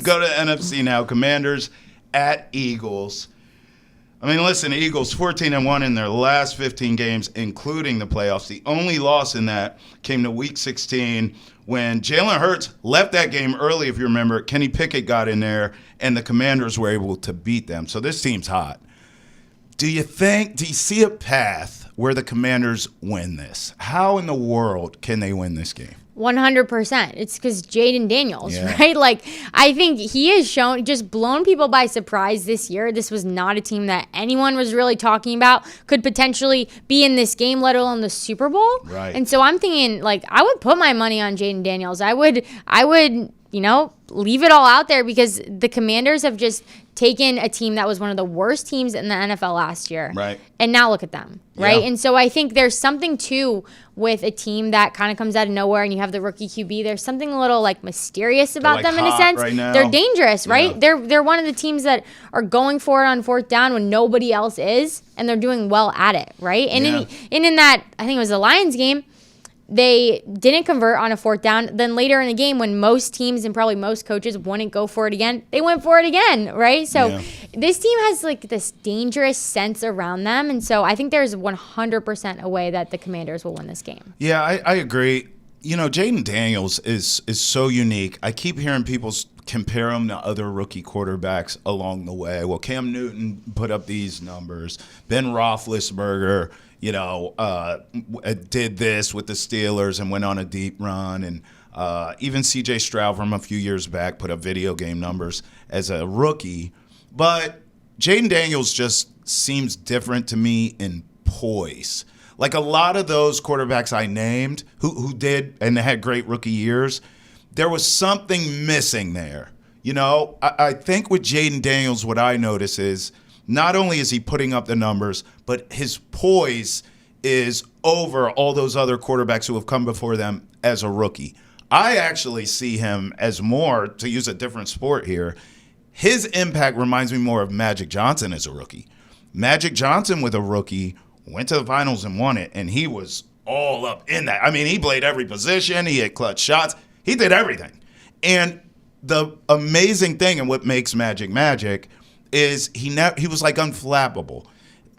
Go to NFC now. Commanders at Eagles. I mean, listen, Eagles 14-1 in their last 15 games, including the playoffs. The only loss in that came to Week 16 when Jalen Hurts left that game early, if you remember. Kenny Pickett got in there, and the Commanders were able to beat them. So this team's hot. Do you see a path where the Commanders win this? How in the world can they win this game? 100%. It's because Jayden Daniels, right? Like, I think he has shown, just blown people by surprise this year. This was not a team that anyone was really talking about could potentially be in this game, let alone the Super Bowl. Right. And so I'm thinking, like, I would put my money on Jayden Daniels. I would, leave it all out there because the Commanders have just taken a team that was one of the worst teams in the NFL last year. Right. And now look at them, right? Yeah. And so I think there's something, too, with a team that kind of comes out of nowhere and you have the rookie QB. There's something a little, like, mysterious about them in a sense. Right now. They're dangerous, right? Yeah. They're one of the teams that are going for it on fourth down when nobody else is, and they're doing well at it, right? And, in that, I think it was the Lions game, they didn't convert on a fourth down. Then later in the game, when most teams and probably most coaches wouldn't go for it again, they went for it again, right? So this team has like this dangerous sense around them. And so I think there's 100% a way that the Commanders will win this game. Yeah, I agree. You know, Jayden Daniels is so unique. I keep hearing people compare him to other rookie quarterbacks along the way. Well, Cam Newton put up these numbers. Ben Roethlisberger, did this with the Steelers and went on a deep run. And even C.J. Stroud from a few years back put up video game numbers as a rookie. But Jayden Daniels just seems different to me in poise. Like a lot of those quarterbacks I named who did and had great rookie years, there was something missing there. You know, I think with Jayden Daniels, what I notice is not only is he putting up the numbers, but his poise is over all those other quarterbacks who have come before them as a rookie. I actually see him as more, to use a different sport here, his impact reminds me more of Magic Johnson as a rookie. Magic Johnson with a rookie went to the finals and won it, and he was all up in that. I mean, he played every position. He had clutch shots. He did everything. And the amazing thing and what makes Magic is he was like unflappable.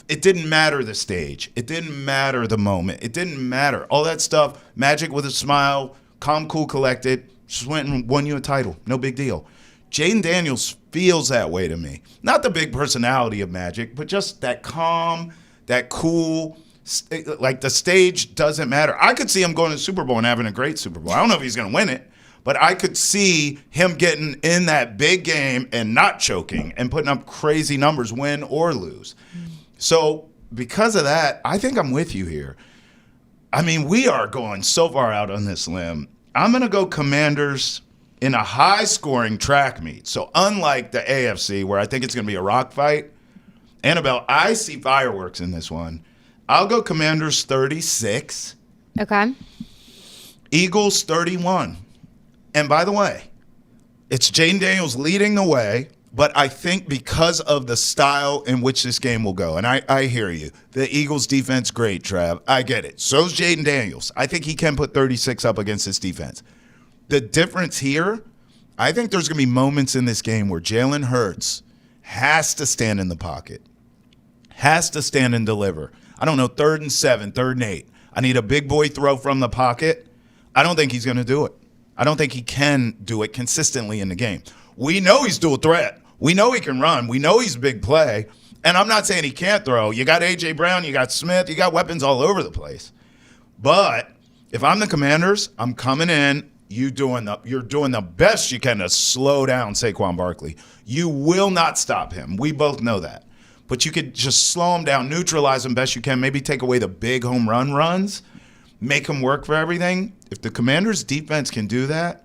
It didn't matter the stage. It didn't matter the moment. It didn't matter. All that stuff, Magic with a smile, calm, cool, collected, just went and won you a title. No big deal. Jayden Daniels feels that way to me. Not the big personality of Magic, but just that calm, that cool, like the stage doesn't matter. I could see him going to the Super Bowl and having a great Super Bowl. I don't know if he's going to win it, but I could see him getting in that big game and not choking and putting up crazy numbers, win or lose. So because of that, I think I'm with you here. I mean, we are going so far out on this limb. I'm going to go Commanders in a high-scoring track meet. So unlike the AFC, where I think it's going to be a rock fight, Annabelle, I see fireworks in this one. I'll go Commanders 36. Okay. Eagles 31. And by the way, it's Jayden Daniels leading the way, but I think because of the style in which this game will go, and I hear you. The Eagles defense, great, Trav. I get it. So's Jayden Daniels. I think he can put 36 up against this defense. The difference here, I think there's going to be moments in this game where Jalen Hurts has to stand in the pocket, has to stand and deliver. I don't know, 3rd and 7, 3rd and 8. I need a big boy throw from the pocket. I don't think he's going to do it. I don't think he can do it consistently in the game. We know he's dual threat. We know he can run. We know he's a big play. And I'm not saying he can't throw. You got A.J. Brown. You got Smith. You got weapons all over the place. But if I'm the Commanders, I'm coming in. You're doing the best you can to slow down Saquon Barkley. You will not stop him. We both know that. But you could just slow him down, neutralize him best you can, maybe take away the big home run runs, make him work for everything. If the Commanders' defense can do that,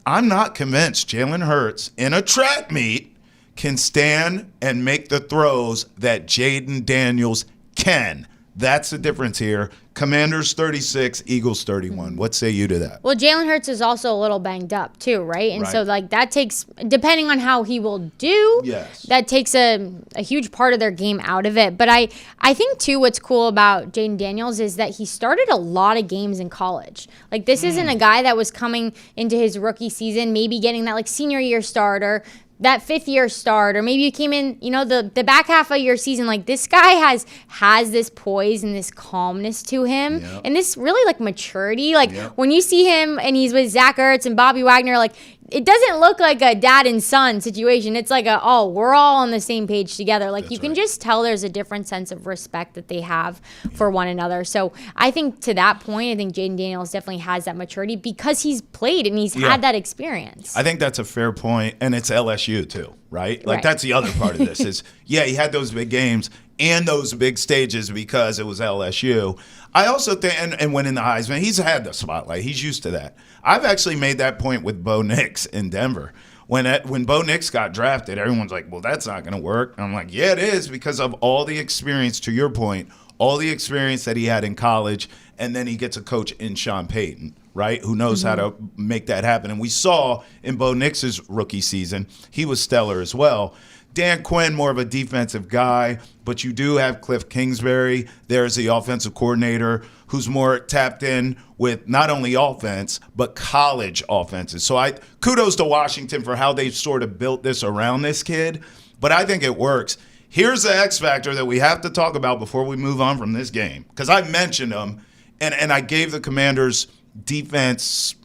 I'm not convinced Jalen Hurts in a track meet can stand and make the throws that Jayden Daniels can That's the difference here. Commanders 36, Eagles 31. What say you to that? Well, Jalen Hurts is also a little banged up too, right? And so like that takes, depending on how he will do, that takes a huge part of their game out of it. But I think too what's cool about Jayden Daniels is that he started a lot of games in college. Like this isn't a guy that was coming into his rookie season, maybe getting that like senior year start or that fifth year start, or maybe you came in, the back half of your season. Like this guy has this poise and this calmness to him, and this really like maturity. Like when you see him and he's with Zach Ertz and Bobby Wagner, like it doesn't look like a dad and son situation. It's like we're all on the same page together. Like you can just tell there's a different sense of respect that they have for one another. So I think to that point, I think Jayden Daniels definitely has that maturity because he's played and he's had that experience. I think that's a fair point, and it's LSU too, right? Like that's the other part of this is, he had those big games and those big stages because it was LSU. I also think, and winning the Heisman, he's had the spotlight. He's used to that. I've actually made that point with Bo Nix in Denver. When Bo Nix got drafted, everyone's like, well, that's not going to work. And I'm like, yeah, it is, because of all the experience, to your point, all the experience that he had in college, and then he gets a coach in Sean Payton, right, who knows how to make that happen. And we saw in Bo Nix's rookie season, he was stellar as well. Dan Quinn, more of a defensive guy, but you do have Cliff Kingsbury. There's the offensive coordinator who's more tapped in with not only offense, but college offenses. So kudos to Washington for how they've sort of built this around this kid, but I think it works. Here's the X factor that we have to talk about before we move on from this game, because I mentioned them, and I gave the Commanders defense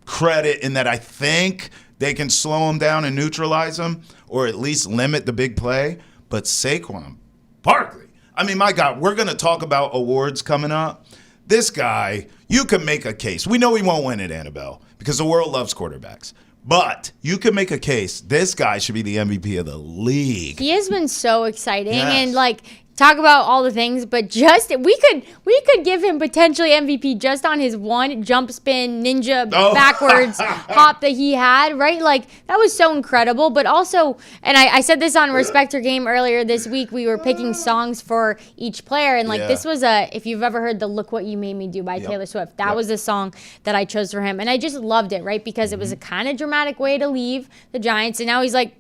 credit in that I think they can slow them down and neutralize them, or at least limit the big play. But Saquon Barkley, I mean, my God, we're going to talk about awards coming up. This guy, you can make a case. We know he won't win it, Annabelle, because the world loves quarterbacks. But you can make a case. This guy should be the MVP of the league. He has been so exciting. And, like, talk about all the things, but just we could give him potentially MVP just on his one jump spin ninja backwards hop that he had, right? Like that was so incredible. But also, and I said this on Respect Your Game earlier this week, we were picking songs for each player, and like this was if you've ever heard the "Look What You Made Me Do" by Taylor Swift, that was the song that I chose for him, and I just loved it, right? Because it was a kind of dramatic way to leave the Giants, and now he's like,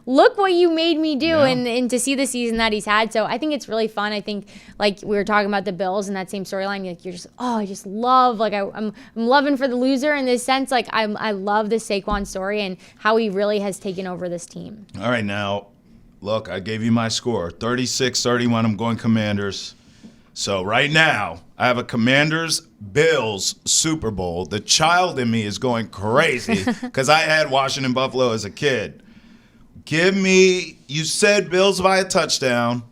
"Look what you made me do," and to see the season that he's had. So I think it's really fun. I think, like we were talking about the Bills and that same storyline, like you're just, I just love, like I'm loving for the loser in this sense. Like I love the Saquon story and how he really has taken over this team. All right, now, look, I gave you my score, 36-31. I'm going Commanders. So right now, I have a Commanders-Bills Super Bowl. The child in me is going crazy because I had Washington Buffalo as a kid. Give me, you said Bills by a touchdown.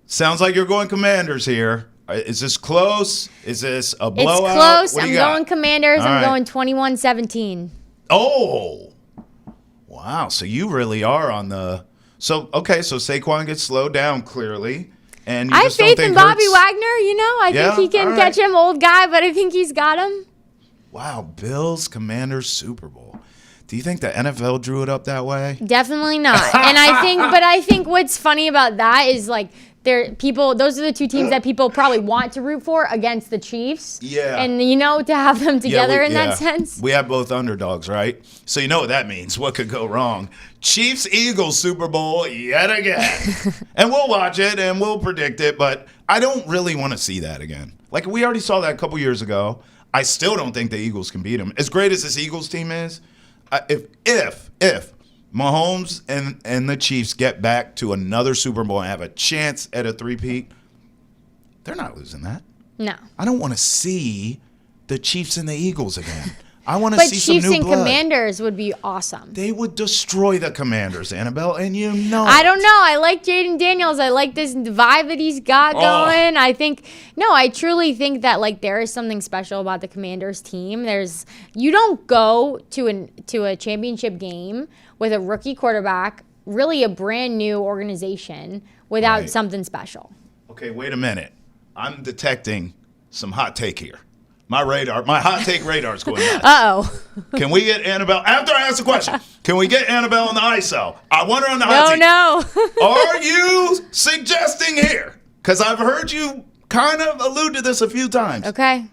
Sounds like you're going Commanders here. Is this close? Is this a blowout? It's close. What do I'm you got? going Commanders. All I'm right. going 21-17. Oh, wow. So you really are on the – so Saquon gets slowed down clearly. And you I have just don't faith think in Bobby Hurts... Wagner. I think he can catch him, old guy, but I think he's got him. Wow, Bills, Commanders, Super Bowl. Do you think the NFL drew it up that way? Definitely not. And I think what's funny about that is like – those are the two teams that people probably want to root for against the Chiefs. Yeah. And, to have them together in that sense. We have both underdogs, right? So you know what that means. What could go wrong? Chiefs-Eagles Super Bowl yet again. And we'll watch it and we'll predict it, but I don't really want to see that again. Like, we already saw that a couple years ago. I still don't think the Eagles can beat them. As great as this Eagles team is, if Mahomes and the Chiefs get back to another Super Bowl and have a chance at a three-peat, they're not losing that. No. I don't want to see the Chiefs and the Eagles again. I want to see some new blood. But Chiefs and Commanders would be awesome. They would destroy the Commanders, Annabelle, and you know I don't know. I like Jayden Daniels. I like this vibe that he's got going. I truly think that like there is something special about the Commanders team. You don't go to a championship game with a rookie quarterback, really a brand new organization, without something special. Okay, wait a minute. I'm detecting some hot take here. My hot take radar is going nuts. Uh-oh. Can we get Annabelle, after I ask the question, can we get Annabelle in the ISO? I want her on the hot seat. No. Are you suggesting here, because I've heard you kind of allude to this a few times. Okay.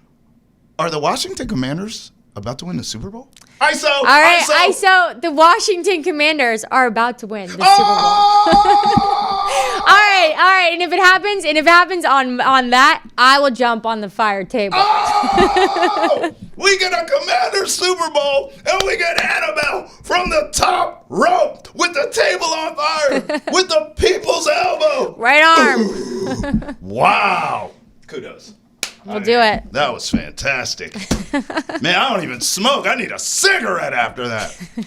Are the Washington Commanders about to win the Super Bowl? ISO. All right, ISO. the Washington Commanders are about to win the Super Bowl. Oh! All right, and if it happens on that, I will jump on the fire table. Oh! We get a Commanders Super Bowl, and we get Annabelle from the top rope with the table on fire, with the people's elbow. Right arm. Wow. Kudos. We'll do it. That was fantastic. Man, I don't even smoke. I need a cigarette after that.